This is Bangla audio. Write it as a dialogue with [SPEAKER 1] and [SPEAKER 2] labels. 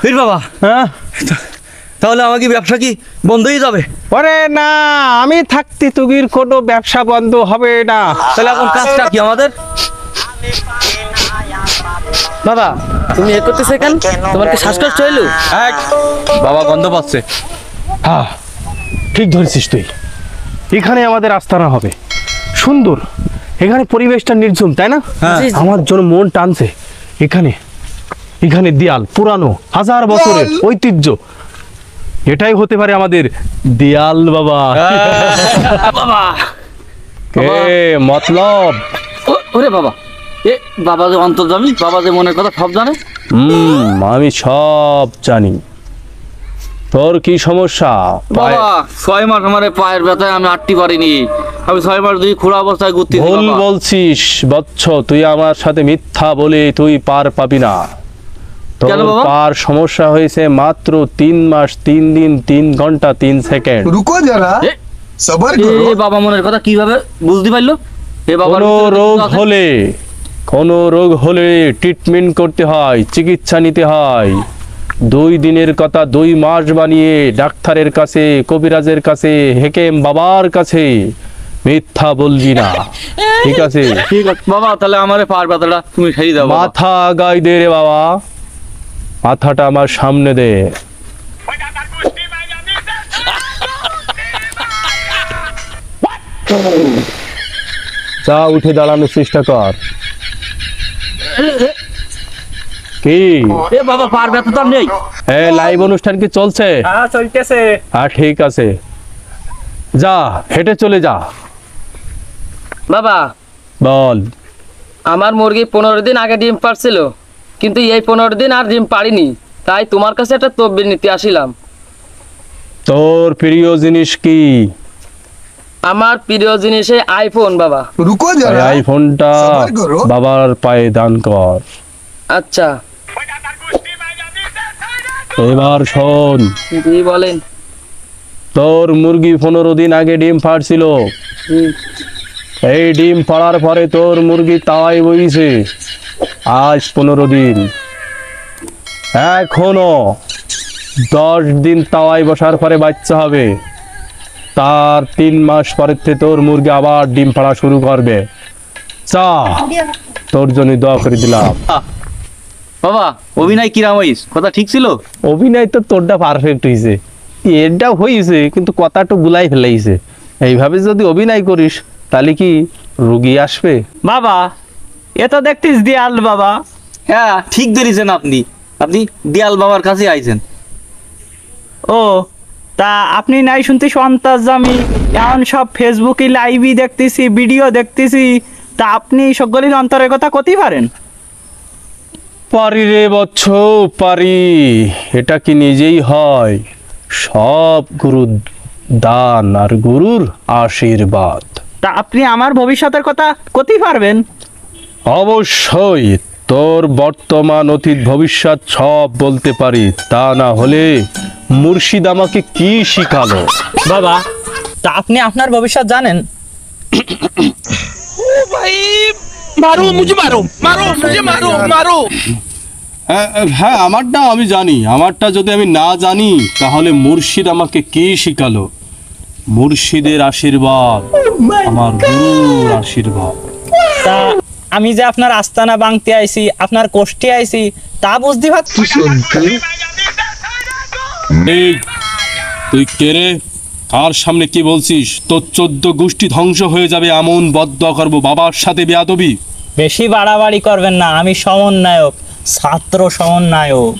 [SPEAKER 1] পীর বাবা,
[SPEAKER 2] হ্যাঁ
[SPEAKER 1] তাহলে আমাকে ব্যবসা কি বন্ধ হয়ে যাবে?
[SPEAKER 2] ওরে না, আমি থাকতে তুগির কোনো ব্যবসা বন্ধ হবে না।
[SPEAKER 1] তাহলে এখন কাজটা কি আমাদের?
[SPEAKER 3] বাবা তুমি এ করতেছে কেন? তোমার কি শ্বাসকষ্ট হইলো?
[SPEAKER 1] বাবা গন্ধ পাচ্ছে।
[SPEAKER 2] হ্যাঁ ঠিক ধরেছিস তুই। এখানে আমাদের আস্তানা হবে, সুন্দর। এখানে পরিবেশটা নির্ঝুম, তাই না?
[SPEAKER 3] জি, জি।
[SPEAKER 2] আমার জন্য মন টানছে। এখানে এখানে দেয়াল পুরানো, 1000 বছরের ঐতিহ্য। এটাই হতে পারে আমাদের দেয়াল বাবা।
[SPEAKER 3] বাবা
[SPEAKER 2] মতলব
[SPEAKER 3] ওরে বাবা, এ বাবা যে অন্তর্যামী, বাবা যে মনের কথা সব জানে।
[SPEAKER 2] আমি সব জানি। তোর কি সমস্যা?
[SPEAKER 3] বাবা 6 মাস আমার পায়ের ব্যথায় আমি আটটি পারিনি। আমি 6 মাস ধরে খোলা অবস্থায় ঘুরতেছি।
[SPEAKER 2] ভুল বলছিস বৎস, তুই আমার সাথে মিথ্যা বলে তুই পার পাবি না। তোর
[SPEAKER 3] কেন বাবা?
[SPEAKER 2] পার সমস্যা হয়েছে মাত্র 3 মাস 3 দিন 3 ঘন্টা 3 সেকেন্ড।
[SPEAKER 4] रुको जरा
[SPEAKER 3] এ,
[SPEAKER 4] सबर
[SPEAKER 3] এ
[SPEAKER 4] करो।
[SPEAKER 3] বাবা মনের কথা কিভাবে বুঝতে পারলো? এ বাবা
[SPEAKER 2] কোনো রোগ হলে ট্রিটমেন্ট করতে হয়, চিকিৎসা নিতে হয়। 2 দিনের কথা 2 মাস বানিয়ে ডাক্তারের কাছে, কবিরাজের কাছে, হেকেম বাবার কাছে মিথ্যা বলবি না, ঠিক আছে?
[SPEAKER 3] ঠিক আছে বাবা, তাহলে আমার পায়ের ব্যথাটা তুমি সেরে দাও বাবা।
[SPEAKER 2] মাথা গায়ে দে রে বাবা, মাথাটা আমার সামনে দে। যা উঠে দাঁড়ানোর চেষ্টা কর। কি
[SPEAKER 3] এ বাবা পায়ের ব্যথা তো আর নেই।
[SPEAKER 2] লাইভ অনুষ্ঠান কি চলছে?
[SPEAKER 5] হ্যাঁ চলতেছে।
[SPEAKER 2] ঠিক আছে, যা হেঁটে চলে যা।
[SPEAKER 3] বাবা
[SPEAKER 2] বল।
[SPEAKER 3] আমার মুরগি 15 দিন আগে ডিম পারছিল, কিন্তু এই 15 দিন আর ডিম পারিনি। তাই তোমার কাছে একটা তদবির নিতে আসিলাম।
[SPEAKER 2] তোর প্রিয় জিনিস কি?
[SPEAKER 3] আমার প্রিয় জিনিস এই আইফোন বাবা।
[SPEAKER 4] रुको
[SPEAKER 2] ওই
[SPEAKER 4] जरा
[SPEAKER 2] আইফোনটা
[SPEAKER 4] সবার করো।
[SPEAKER 2] বাবার পায়ে দান কর।
[SPEAKER 3] আচ্ছা
[SPEAKER 2] এবার শোন,
[SPEAKER 3] জি বলেন।
[SPEAKER 2] তোর মুরগি 15 দিন আগে ডিম পাড়ছিল।
[SPEAKER 3] জি।
[SPEAKER 2] এই ডিম পাড়ার পরে তোর মুরগি তাওয়ায় বইছে আজ 15 দিন। এখনো 10 দিন তাওয়ায় বসার পরে বাচ্চা হবে। তার 3 মাস পরের থেকে তোর মুরগি আবার ডিম পাড়া শুরু করবে। চা, তোর জন্য দোয়া করে দিলাম।
[SPEAKER 1] বাবা অভিনয় কিরাম হইস? কথা ঠিক ছিল?
[SPEAKER 2] অভিনয় তো তোরটা পারফেক্ট হয়েছে, এরটা হয়েছে, কিন্তু কথাটা গুলাই ফেলাইছে। এইভাবে যদি অভিনয় করিস তাহলে কি রুগী আসবে?
[SPEAKER 5] বাবা এ তো দেখতিস দেয়াল বাবা।
[SPEAKER 1] হ্যাঁ ঠিক ধরেছেন আপনি। আপনি দিয়াল বাবার কাছে আইছেন।
[SPEAKER 5] ও তা আপনি নাই শুনতে অন্তর্যামী, এখন সব ফেসবুকে লাইভই দেখতেছি, ভিডিও দেখতেছি। তা আপনি সকলের অন্তরের কথা কতি পারেন?
[SPEAKER 2] পারি রে বৎস, পারি। এটা কি নিজেই হয়? সব গুরু দান আর গুরুর আশীর্বাদ।
[SPEAKER 5] তা আপনি আমার ভবিষ্যতের কথা কতি পারবেন?
[SPEAKER 2] অবশ্যই তোর বর্তমান অতীত ভবিষ্যৎ সব বলতে পারি। তা না হলে মুর্শিদ আমাকে কি শিখালো?
[SPEAKER 5] বাবা তা আপনি আপনার ভবিষ্যৎ জানেন?
[SPEAKER 2] হ্যাঁ আমারটা আমি জানি। আমারটা যদি আমি না জানি তাহলে মুর্শিদ আমাকে কি শিখালো? মুর্শিদের আশীর্বাদ, আমার গুরুর আশীর্বাদ।
[SPEAKER 5] তা আমি যে আপনার আস্তানা বাংতে আইছি, আপনার কোষ্ঠে আইছি, তা বুঝতে পারছি।
[SPEAKER 2] এই, তুই কে রে? কার সামনে কি বলছিস? তোর 14 গোষ্ঠী ধ্বংস হয়ে যাবে এমন বদদোয়া করবো। বাবার সাথে বেয়াদবি।
[SPEAKER 5] বেশি বাড়াবাড়ি করবেন না, আমি সমন্বয়ক, ছাত্র সমন্বয়ক।